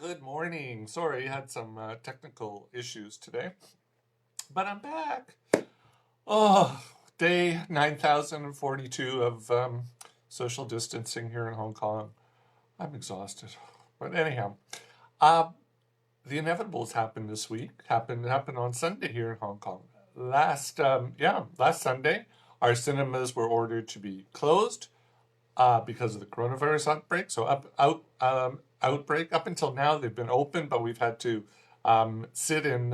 Good morning. Sorry, I had some technical issues today, but I'm back. Oh, day 9042 of social distancing here in Hong Kong. I'm exhausted. But anyhow, uh, the inevitables happened this week. Happened on Sunday here in Hong Kong. Last Sunday, our cinemas were ordered to be closed because of the coronavirus outbreak. So outbreak. Up until now, they've been open, but we've had to sit in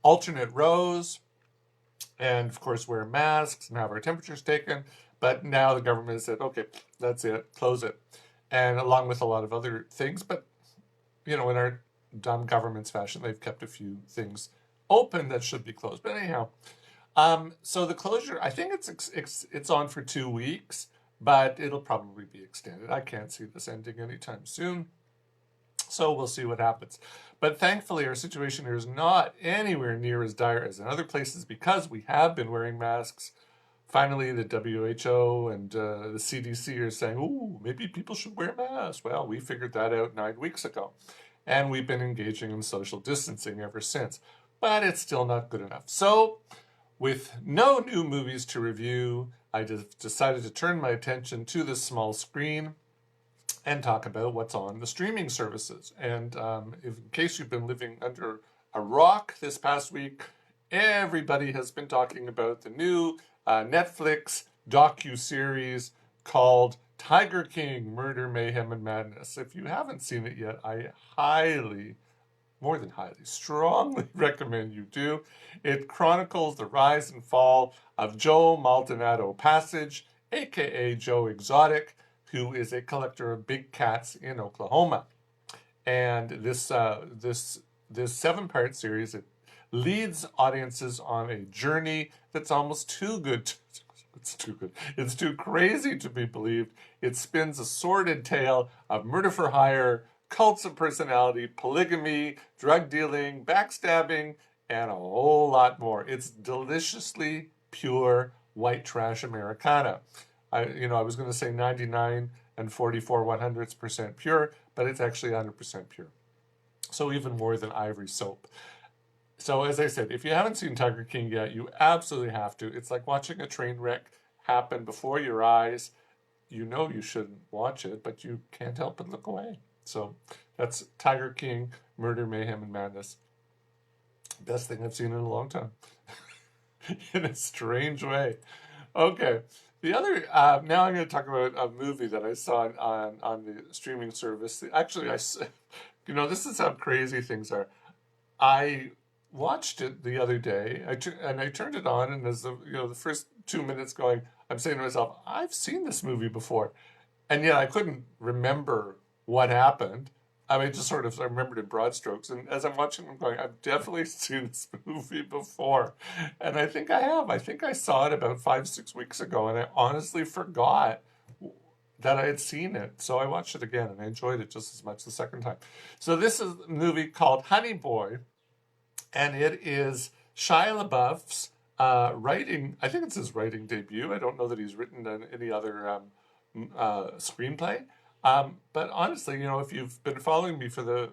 alternate rows and, of course, wear masks and have our temperatures taken. But now the government has said, okay, that's it, close it. And along with a lot of other things, but in our dumb government's fashion, they've kept a few things open that should be closed. But anyhow, so the closure, I think it's on for 2 weeks, but it'll probably be extended. I can't see this ending anytime soon. So we'll see what happens. But thankfully, our situation here is not anywhere near as dire as in other places because we have been wearing masks. Finally, the WHO and the CDC are saying, ooh, maybe people should wear masks. Well, we figured that out 9 weeks ago. And we've been engaging in social distancing ever since. But it's still not good enough. So, with no new movies to review, I just decided to turn my attention to the small screen and talk about what's on the streaming services. And in case you've been living under a rock this past week, everybody has been talking about the new Netflix docu-series called Tiger King: Murder, Mayhem, and Madness. If you haven't seen it yet, I more than highly, strongly recommend you do. It chronicles the rise and fall of Joe Maldonado Passage, aka Joe Exotic, who is a collector of big cats in Oklahoma. And this 7-part series, it leads audiences on a journey that's almost too good. It's too good. It's too crazy to be believed. It spins a sordid tale of murder for hire, cults of personality, polygamy, drug dealing, backstabbing, and a whole lot more. It's deliciously pure white trash Americana. I was going to say 99 and 44/100% pure, but it's actually 100% pure. So even more than Ivory soap. So as I said, if you haven't seen Tiger King yet, you absolutely have to. It's like watching a train wreck happen before your eyes. You know you shouldn't watch it, but you can't help but look away. So that's Tiger King: Murder, Mayhem, and Madness. Best thing I've seen in a long time. In a strange way. Okay. The other, now I'm going to talk about a movie that I saw on the streaming service. Actually, this is how crazy things are. I watched it the other day, and I turned it on, and as the first 2 minutes going, I'm saying to myself, I've seen this movie before, and yet I couldn't remember what happened. I mean, just sort of, I remembered in broad strokes. And as I'm watching, I'm going, I've definitely seen this movie before. And I think I have. I think I saw it about 5-6 weeks ago, and I honestly forgot that I had seen it. So I watched it again, and I enjoyed it just as much the second time. So this is a movie called Honey Boy, and it is Shia LaBeouf's writing, I think it's his writing debut. I don't know that he's written any other screenplay. But honestly, if you've been following me for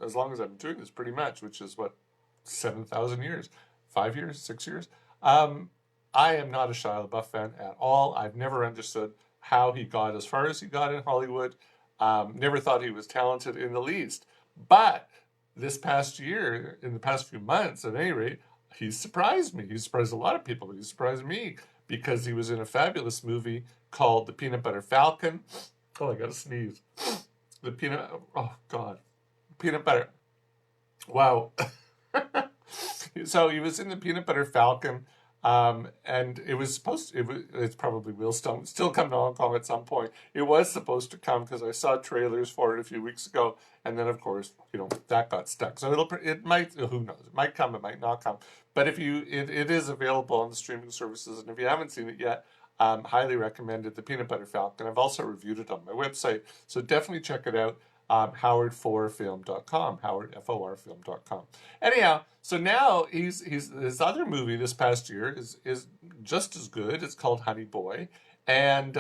as long as I've been doing this, pretty much, which is what, 7,000 years, 5 years, 6 years, I am not a Shia LaBeouf fan at all. I've never understood how he got as far as he got in Hollywood. Never thought he was talented in the least. But this past year, in the past few months, at any rate, he's surprised me. He's surprised a lot of people, but he surprised me because he was in a fabulous movie called The Peanut Butter Falcon. Oh, I gotta sneeze. Oh God. Peanut butter. Wow. So he was in the Peanut Butter Falcon, and it was it probably will still come to Hong Kong at some point. It was supposed to come because I saw trailers for it a few weeks ago, and then of course, that got stuck. So it might, who knows, it might come, it might not come. But it is available on the streaming services, and if you haven't seen it yet, highly recommended The Peanut Butter Falcon. I've also reviewed it on my website, so definitely check it out. howardforfilm.com, howardforfilm.com. Anyhow, so now his other movie this past year is just as good. It's called Honey Boy, and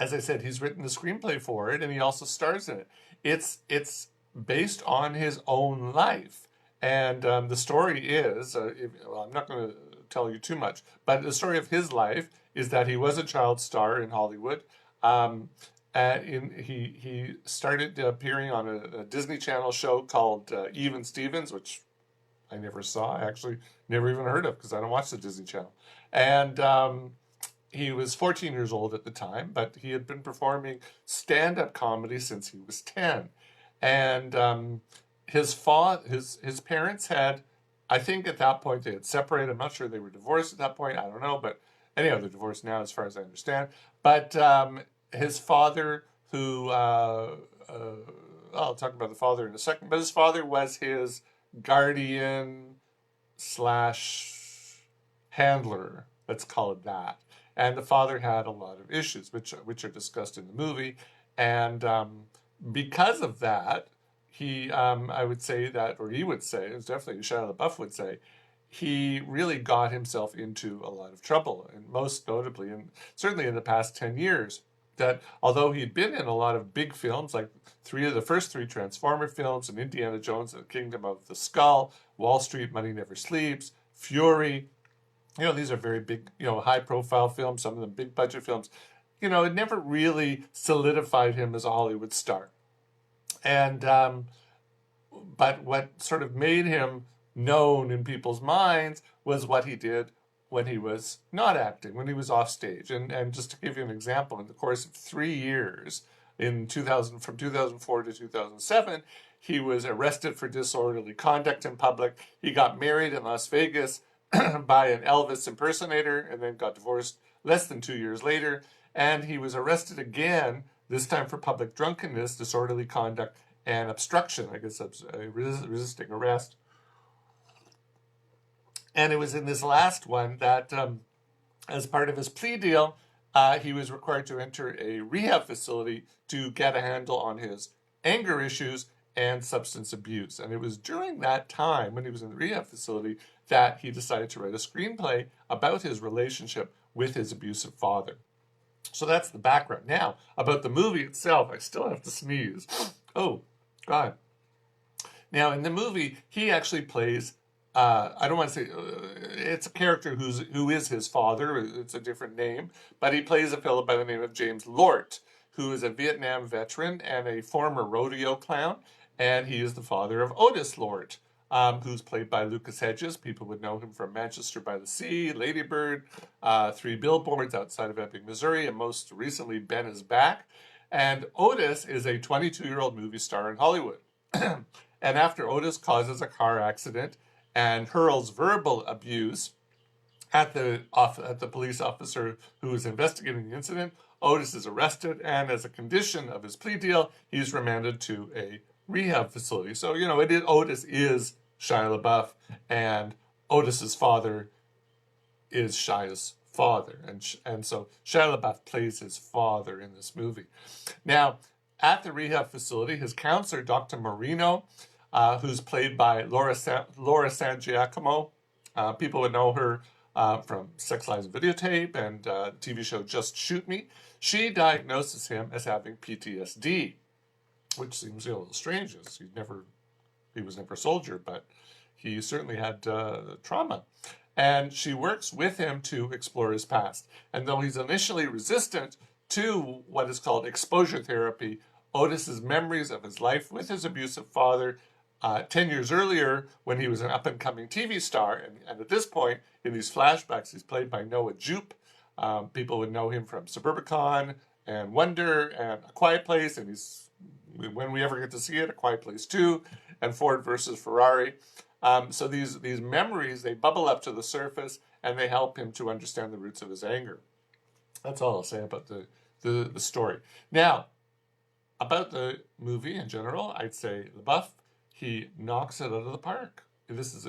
as I said, he's written the screenplay for it, and he also stars in it. it's based on his own life. And the story is, well, I'm not going to tell you too much, but the story of his life is that he was a child star in Hollywood. Um, he started appearing on a Disney Channel show called Even Stevens, which I never saw. I actually never even heard of because I don't watch the Disney Channel. And he was 14 years old at the time, but he had been performing stand-up comedy since he was 10. And his parents had, I think at that point they had separated. I'm not sure they were divorced at that point. I don't know, but anyhow, they're divorced now, as far as I understand. But his father, who I'll talk about the father in a second, but his father was his guardian slash handler, let's call it that. And the father had a lot of issues, which are discussed in the movie. And because of that, I would say that, or he would say, it's definitely Shia LaBeouf would say, he really got himself into a lot of trouble, and most notably, and certainly in the past 10 years, that although he'd been in a lot of big films, like the first three Transformer films, and Indiana Jones and the Kingdom of the Skull, Wall Street, Money Never Sleeps, Fury, these are very big, high profile films, some of them big budget films. It never really solidified him as a Hollywood star. And but what sort of made him known in people's minds was what he did when he was not acting, when he was off stage. And just to give you an example, in the course of 3 years, from 2004 to 2007, he was arrested for disorderly conduct in public. He got married in Las Vegas by an Elvis impersonator and then got divorced less than 2 years later. And he was arrested again, this time for public drunkenness, disorderly conduct, and obstruction, I guess resisting arrest. And it was in this last one that, as part of his plea deal, he was required to enter a rehab facility to get a handle on his anger issues and substance abuse. And it was during that time, when he was in the rehab facility, that he decided to write a screenplay about his relationship with his abusive father. So that's the background. Now, about the movie itself, I still have to sneeze. Oh, God. Now, in the movie, he actually plays, I don't want to say, it's a character who is his father. It's a different name. But he plays a fellow by the name of James Lort, who is a Vietnam veteran and a former rodeo clown. And he is the father of Otis Lort, who's played by Lucas Hedges. People would know him from Manchester by the Sea, Lady Bird, 3 Billboards Outside of Ebbing, Missouri, and most recently, Ben is Back. And Otis is a 22-year-old movie star in Hollywood. And after Otis causes a car accident and hurls verbal abuse at the police officer who is investigating the incident, Otis is arrested, and as a condition of his plea deal, he's remanded to a rehab facility. So, Otis is Shia LaBeouf, and Otis's father is Shia's father. And so Shia LaBeouf plays his father in this movie. Now, at the rehab facility, his counselor, Dr. Marino, who's played by Laura San Giacomo, people would know her from Sex Lies Videotape and TV show Just Shoot Me. She diagnoses him as having PTSD, which seems a little strange, as he was never a soldier, but he certainly had trauma. And she works with him to explore his past. And though he's initially resistant to what is called exposure therapy, Otis's memories of his life with his abusive father 10 years earlier, when he was an up-and-coming TV star, and at this point, in these flashbacks, he's played by Noah Jupe. People would know him from Suburbicon and Wonder and A Quiet Place, and when we ever get to see it, A Quiet Place 2, and Ford versus Ferrari. So these memories, they bubble up to the surface, and they help him to understand the roots of his anger. That's all I'll say about the story. Now, about the movie in general, I'd say LaBeouf, he knocks it out of the park. This is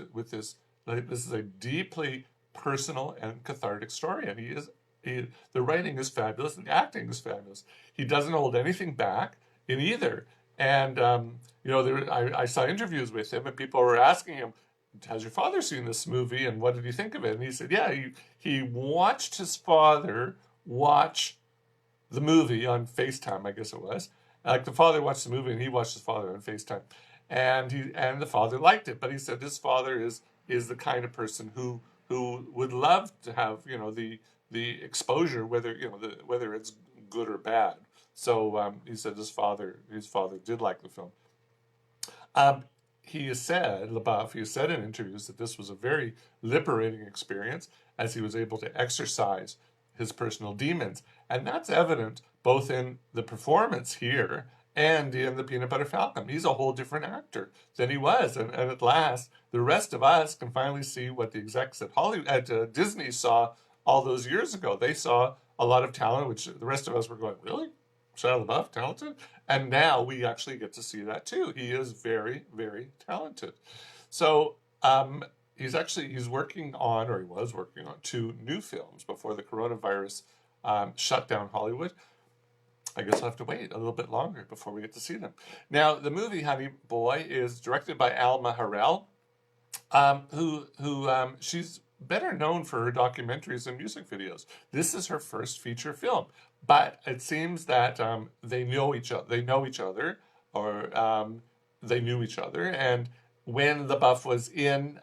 a deeply personal and cathartic story, and the writing is fabulous, and the acting is fabulous. He doesn't hold anything back in either. And I saw interviews with him, and people were asking him, "Has your father seen this movie, and what did he think of it?" And he said, "Yeah, he watched his father watch the movie on FaceTime, I guess it was, Like the father watched the movie and he watched his father on FaceTime, and the father liked it, but he said his father is the kind of person who would love to have the exposure, whether whether it's good or bad. So he said his father did like the film. Um, he has said, LaBeouf, he has said in interviews that this was a very liberating experience as he was able to exercise his personal demons. And that's evident both in the performance here and in the Peanut Butter Falcon. He's a whole different actor than he was. And at last, the rest of us can finally see what the execs at Disney saw all those years ago. They saw a lot of talent, which the rest of us were going, really? Shia LaBeouf, talented? And now we actually get to see that too. He is very, very talented. So he's working on, or he was working on, two new films before the coronavirus shut down Hollywood. I guess I'll have to wait a little bit longer before we get to see them. Now, the movie Honey Boy is directed by Alma Har'el, who she's better known for her documentaries and music videos. This is her first feature film, but it seems that they know each other. They know each other, or they knew each other. And when LaBeouf was in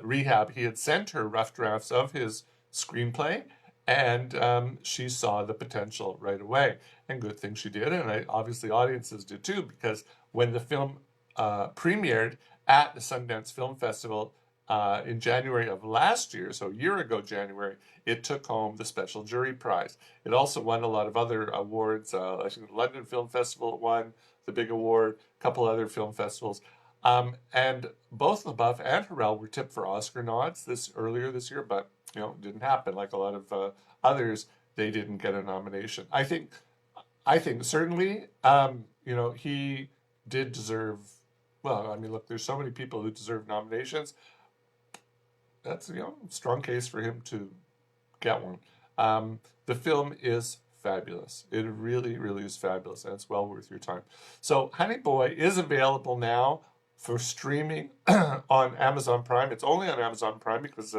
rehab, he had sent her rough drafts of his screenplay, and she saw the potential right away. And good thing she did, and obviously audiences did too, because when the film premiered at the Sundance Film Festival in January of last year, so a year ago January, it took home the Special Jury Prize. It also won a lot of other awards. I think the London Film Festival won the big award, a couple other film festivals. And both LaBeouf and Har'el were tipped for Oscar nods earlier this year, but it didn't happen. Like a lot of others, they didn't get a nomination. I think certainly, he did deserve. Well, I mean, look, there's so many people who deserve nominations. That's strong case for him to get one. The film is fabulous. It really, really is fabulous, and it's well worth your time. So, Honey Boy is available now for streaming on Amazon Prime. It's only on Amazon Prime because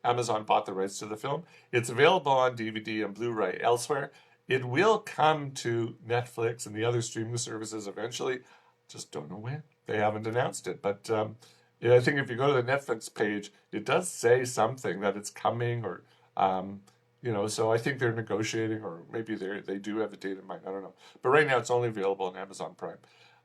Amazon bought the rights to the film. It's available on DVD and Blu-ray elsewhere. It will come to Netflix and the other streaming services eventually. Just don't know when. They haven't announced it. But I think if you go to the Netflix page, it does say something that it's coming, or so I think they're negotiating, or maybe they do have a date in mind. I don't know. But right now, it's only available on Amazon Prime.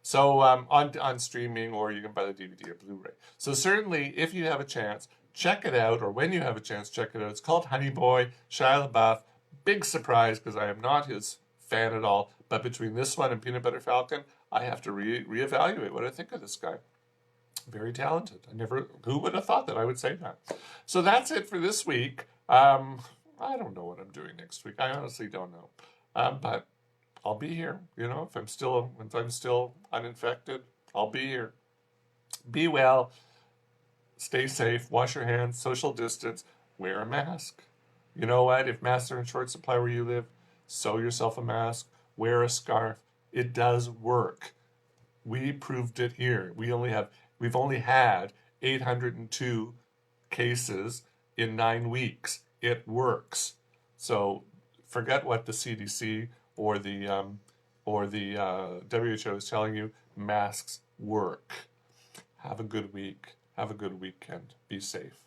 So on streaming, or you can buy the DVD or Blu-ray. So certainly, if you have a chance, check it out, or when you have a chance, check it out. It's called Honey Boy, Shia LaBeouf. Big surprise, because I am not his fan at all. But between this one and Peanut Butter Falcon, I have to reevaluate what I think of this guy. Very talented. Who would have thought that I would say that? So that's it for this week. I don't know what I'm doing next week. I honestly don't know. But I'll be here. If I'm still uninfected, I'll be here. Be well. Stay safe. Wash your hands. Social distance. Wear a mask. You know what? If masks are in short supply where you live, sew yourself a mask. Wear a scarf. It does work. We proved it here. We've only had 802 cases in 9 weeks. It works. So forget what the CDC or the WHO is telling you. Masks work. Have a good week. Have a good weekend. Be safe.